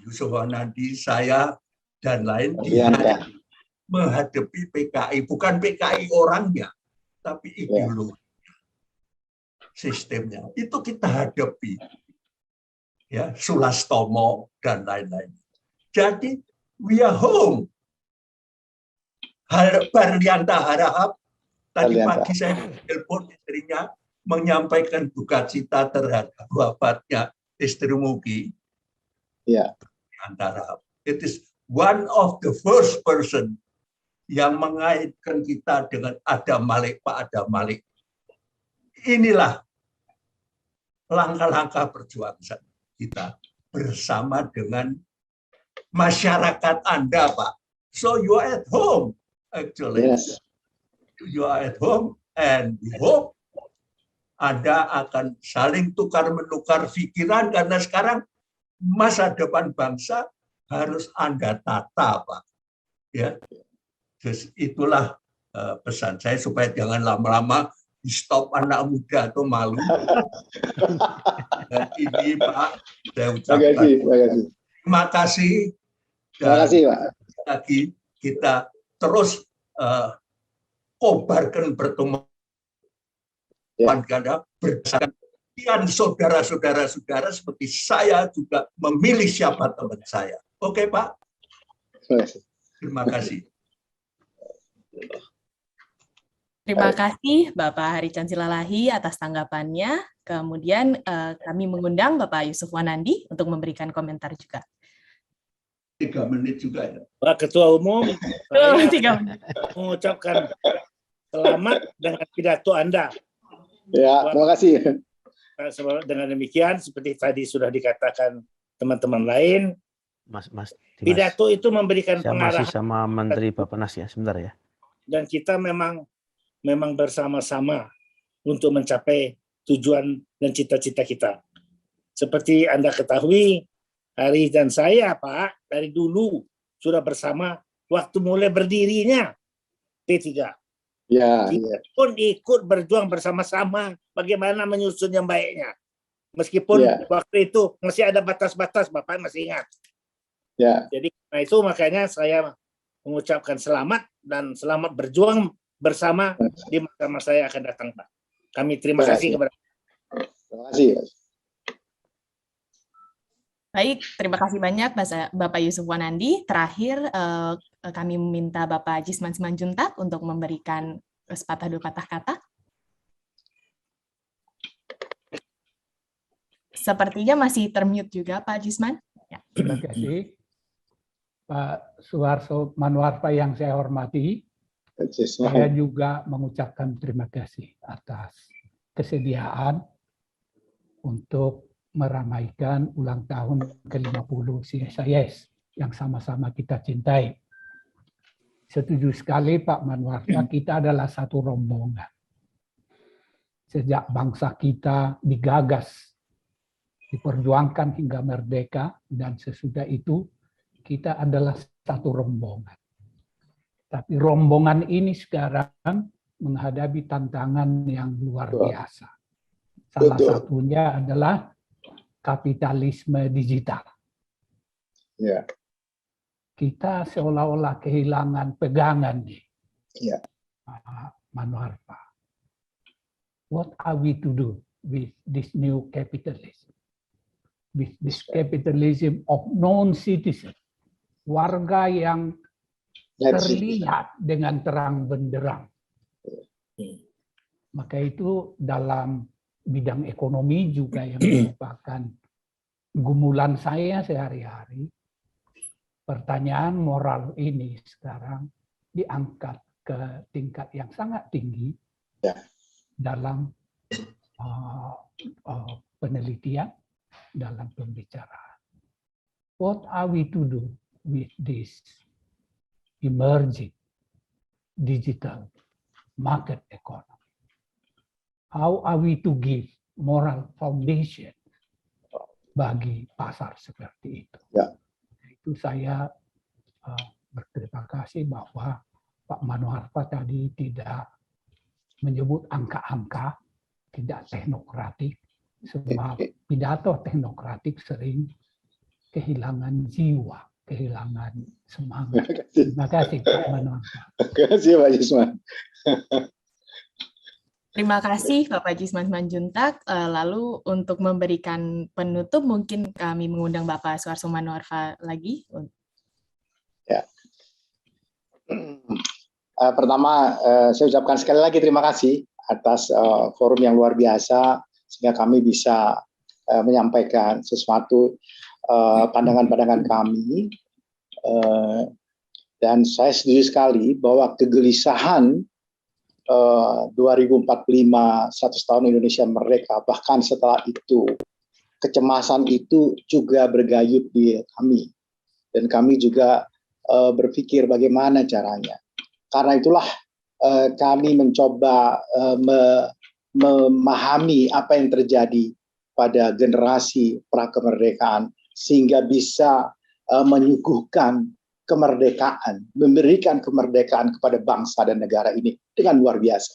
Yusuf Wanandi, saya, dan lain, menghadapi PKI. Bukan PKI orangnya, tapi ideologi. Sistemnya itu kita hadapi, ya, Sulastomo dan lain-lain. Jadi we are home. Berlianta harap Tadi pagi saya telepon istrinya menyampaikan duka cita terhadap wafatnya istri Mugi. Ya. Antara it is one of the first person yang mengaitkan kita dengan Adam Malik, Pak Adam Malik. Inilah langkah-langkah perjuangan kita bersama dengan masyarakat Anda, Pak. So you are at home, actually. Yes. You are at home, and we hope Anda akan saling tukar-menukar pikiran, karena sekarang masa depan bangsa harus Anda tata, Pak. Ya, terus itulah pesan saya, supaya jangan lama-lama di stop anak muda atau malu. Dan ini Pak, saya ucapkan terima kasih. Terima kasih, Pak. Lagi kita terus kobarkan pertemuan Anda berdasarkan pilihan saudara-saudara seperti saya juga memilih siapa teman saya. Oke, Pak? Terima kasih. Terima kasih Bapak Hari Silalahi atas tanggapannya. Kemudian kami mengundang Bapak Yusuf Wanandi untuk memberikan komentar juga. 3 menit juga ya. Pak Ketua Umum, saya mengucapkan selamat dengan pidato Anda. Ya, terima kasih. Dengan demikian, seperti tadi sudah dikatakan teman-teman lain, Mas, pidato itu memberikan saya pengarahan. masih sama Menteri Bappenas ya, sebentar ya. Dan kita memang bersama-sama untuk mencapai tujuan dan cita-cita kita. Seperti Anda ketahui, Hari dan saya, Pak, dari dulu sudah bersama waktu mulai berdirinya P3. Ya, kita pun ikut berjuang bersama-sama bagaimana menyusun yang baiknya. Meskipun waktu itu masih ada batas-batas, Bapak masih ingat. Ya. Jadi karena itu makanya saya mengucapkan selamat dan selamat berjuang bersama di masa-masa yang akan datang, Pak. Kami terima kasih kepada. Terima kasih. Baik, terima kasih banyak Bapak Yusuf Wanandi. Terakhir, kami meminta Bapak Jisman Simanjuntak untuk memberikan sepatah dua patah kata. Sepertinya masih termute juga, Pak Jisman. Ya. Terima kasih. Pak Suharso Manoarfa yang saya hormati, saya juga mengucapkan terima kasih atas kesediaan untuk meramaikan ulang tahun ke-50 CSIS yang sama-sama kita cintai. Setuju sekali Pak Manoarfa, kita adalah satu rombongan. Sejak bangsa kita digagas, diperjuangkan hingga merdeka, dan sesudah itu kita adalah satu rombongan. Tapi rombongan ini sekarang menghadapi tantangan yang luar biasa. Salah satunya adalah kapitalisme digital. Ya. Kita seolah-olah kehilangan pegangan nih. Ya. Manoarfa. What are we to do with this new capitalism? With this capitalism of non-citizen. Warga yang terlihat dengan terang benderang. Maka itu dalam bidang ekonomi juga yang merupakan gumulan saya sehari-hari. Pertanyaan moral ini sekarang diangkat ke tingkat yang sangat tinggi dalam penelitian, dalam pembicaraan. What are we to do with this emerging digital market economy? How are we to give moral foundation bagi pasar seperti itu? Ya. Itu saya berterima kasih bahwa Pak Manoarfa tadi tidak menyebut angka-angka, tidak teknokratik, sebab pidato teknokratik sering kehilangan jiwa, kehilangan semangat. Terima kasih Pak Manoarfa. Terima kasih Pak Jisman. Terima kasih Bapak Jisman Simanjuntak. Lalu untuk memberikan penutup mungkin kami mengundang Bapak Suharso Manoarfa lagi. Ya. Pertama, saya ucapkan sekali lagi terima kasih atas forum yang luar biasa sehingga kami bisa menyampaikan sesuatu pandangan-pandangan kami. Dan saya setuju sekali bahwa kegelisahan 2045 100 tahun Indonesia merdeka, bahkan setelah itu kecemasan itu juga bergayut di kami, dan kami juga berpikir bagaimana caranya. Karena itulah kami mencoba memahami apa yang terjadi pada generasi prakemerdekaan sehingga bisa menyuguhkan kemerdekaan, memberikan kemerdekaan kepada bangsa dan negara ini dengan luar biasa.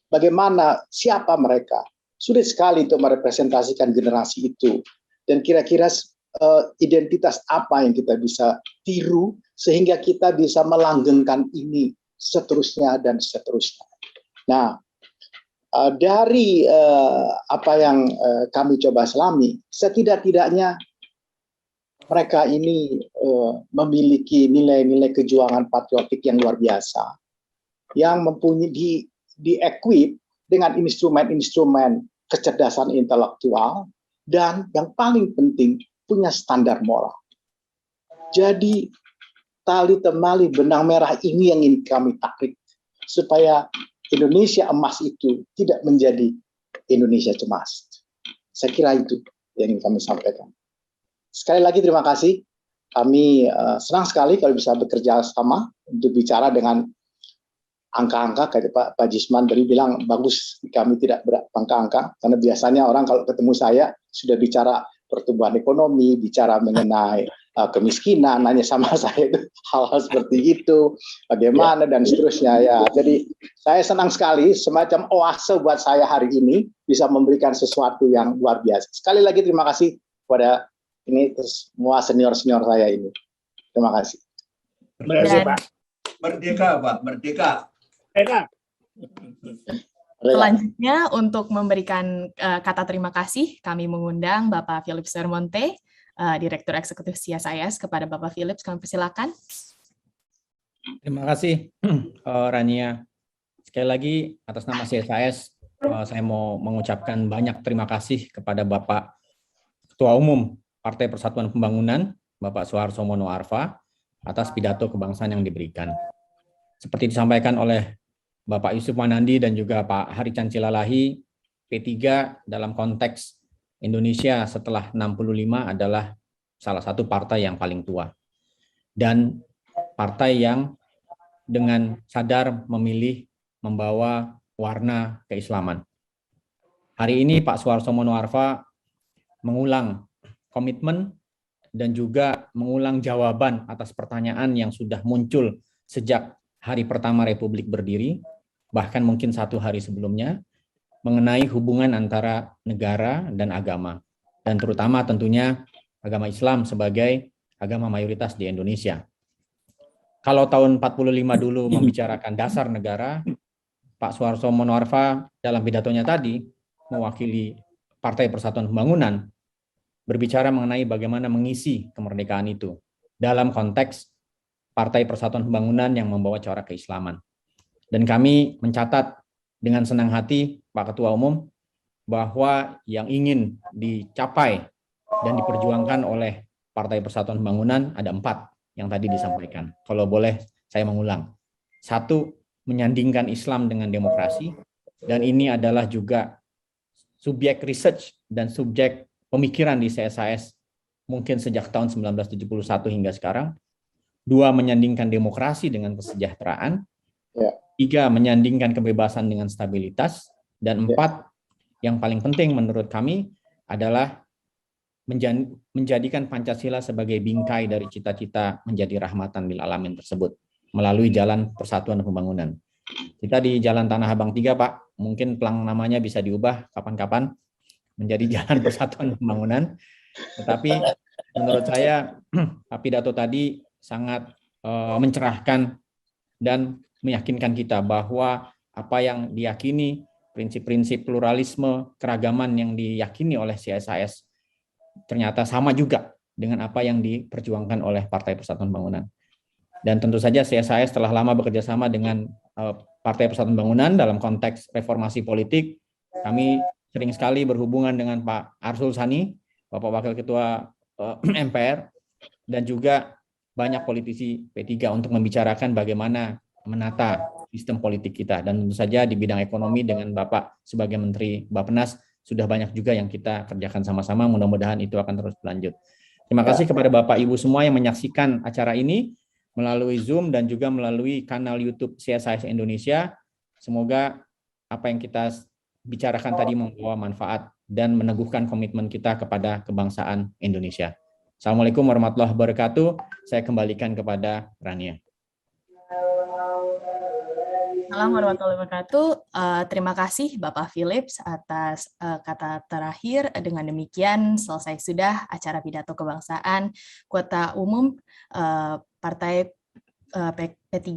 Bagaimana, siapa mereka? Sulit sekali untuk merepresentasikan generasi itu. Dan kira-kira identitas apa yang kita bisa tiru sehingga kita bisa melanggengkan ini seterusnya dan seterusnya. Nah, dari apa yang kami coba selami, setidak-tidaknya mereka ini memiliki nilai-nilai kejuangan patriotik yang luar biasa, yang mempunyai di-equip dengan instrumen-instrumen kecerdasan intelektual, dan yang paling penting punya standar moral. Jadi tali temali benang merah ini yang ingin kami tarik supaya Indonesia emas itu tidak menjadi Indonesia cemas. Saya kira itu yang ingin kami sampaikan. Sekali lagi terima kasih. Kami senang sekali kalau bisa bekerja sama untuk bicara dengan angka-angka, kayak Pak Jisman tadi bilang bagus kami tidak berangka-angka, karena biasanya orang kalau ketemu saya sudah bicara pertumbuhan ekonomi, bicara mengenai kemiskinan, nanya sama saya itu hal-hal seperti itu, bagaimana dan seterusnya ya. Jadi saya senang sekali, semacam oase buat saya hari ini bisa memberikan sesuatu yang luar biasa. Sekali lagi terima kasih kepada ini semua senior-senior saya ini. Terima kasih. Terima kasih, Pak. Merdeka, Pak. Merdeka. Selanjutnya untuk memberikan kata terima kasih, kami mengundang Bapak Philips Sermonte, Direktur Eksekutif CSIS. Kepada Bapak Philips, kami persilakan. Terima kasih, Rania. Sekali lagi, atas nama CSIS, saya mau mengucapkan banyak terima kasih kepada Bapak Ketua Umum Partai Persatuan Pembangunan, Bapak Suharto Mono Arfa, atas pidato kebangsaan yang diberikan. Seperti disampaikan oleh Bapak Yusuf Manandi dan juga Pak Harican Cilalahi, P3 dalam konteks Indonesia setelah 65 adalah salah satu partai yang paling tua. Dan partai yang dengan sadar memilih membawa warna keislaman. Hari ini Pak Suharto Mono Arfa mengulang komitmen dan juga mengulang jawaban atas pertanyaan yang sudah muncul sejak hari pertama Republik berdiri, bahkan mungkin 1 hari sebelumnya, mengenai hubungan antara negara dan agama, dan terutama tentunya agama Islam sebagai agama mayoritas di Indonesia. Kalau tahun 45 dulu membicarakan dasar negara, Pak Suharto Mono Arfa dalam pidatonya tadi mewakili Partai Persatuan Pembangunan berbicara mengenai bagaimana mengisi kemerdekaan itu dalam konteks Partai Persatuan Pembangunan yang membawa corak keislaman. Dan kami mencatat dengan senang hati, Pak Ketua Umum, bahwa yang ingin dicapai dan diperjuangkan oleh Partai Persatuan Pembangunan ada 4 yang tadi disampaikan. Kalau boleh saya mengulang. 1, menyandingkan Islam dengan demokrasi, dan ini adalah juga subjek research dan subjek pemikiran di CSIS mungkin sejak tahun 1971 hingga sekarang. 2, menyandingkan demokrasi dengan kesejahteraan. 3, menyandingkan kebebasan dengan stabilitas. Dan 4, yang paling penting menurut kami adalah menjadikan Pancasila sebagai bingkai dari cita-cita menjadi rahmatan lil alamin tersebut melalui jalan persatuan pembangunan. Kita di Jalan Tanah Abang 3, Pak. Mungkin pelang namanya bisa diubah kapan-kapan menjadi Jalan Persatuan Pembangunan. Tetapi menurut saya pidato tadi sangat mencerahkan dan meyakinkan kita bahwa apa yang diyakini, prinsip-prinsip pluralisme, keragaman yang diyakini oleh CSIS ternyata sama juga dengan apa yang diperjuangkan oleh Partai Persatuan Pembangunan. Dan tentu saja CSIS telah lama bekerja sama dengan Partai Persatuan Pembangunan dalam konteks reformasi politik. Kami sering sekali berhubungan dengan Pak Arsul Sani, Bapak Wakil Ketua MPR, dan juga banyak politisi P3 untuk membicarakan bagaimana menata sistem politik kita. Dan tentu saja di bidang ekonomi dengan Bapak sebagai Menteri Bappenas sudah banyak juga yang kita kerjakan sama-sama. Mudah-mudahan itu akan terus berlanjut. Terima kasih kepada Bapak Ibu semua yang menyaksikan acara ini melalui Zoom dan juga melalui kanal YouTube CSIS Indonesia. Semoga apa yang kita bicarakan tadi membawa manfaat dan meneguhkan komitmen kita kepada kebangsaan Indonesia. Assalamualaikum warahmatullahi wabarakatuh. Saya kembalikan kepada Rania. Assalamualaikum warahmatullahi wabarakatuh. Terima kasih Bapak Philips atas kata terakhir. Dengan demikian selesai sudah acara pidato kebangsaan kuota umum Partai P3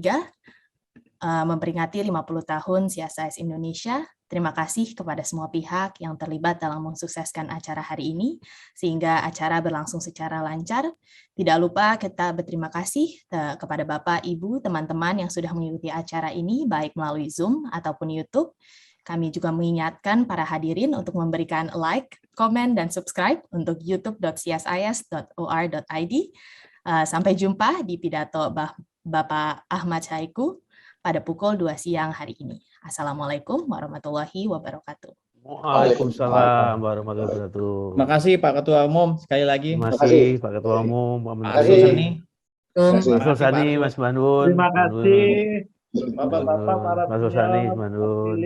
memperingati 50 tahun CSIS Indonesia. Terima kasih kepada semua pihak yang terlibat dalam mensukseskan acara hari ini, sehingga acara berlangsung secara lancar. Tidak lupa kita berterima kasih kepada Bapak, Ibu, teman-teman yang sudah mengikuti acara ini, baik melalui Zoom ataupun YouTube. Kami juga mengingatkan para hadirin untuk memberikan like, komen, dan subscribe untuk youtube.csis.or.id. Sampai jumpa di pidato Bapak Ahmad Syahiku pada pukul 2 siang hari ini. Assalamualaikum warahmatullahi wabarakatuh. Waalaikumsalam warahmatullahi wabarakatuh. Terima kasih Pak Ketua Umum sekali lagi. Terima kasih Pak Ketua Umum, Pak Menteri. Mas Sulsani, Mas Bandun. Terima kasih. Bapak-bapak, Mas Sulsani, Mas Bandun.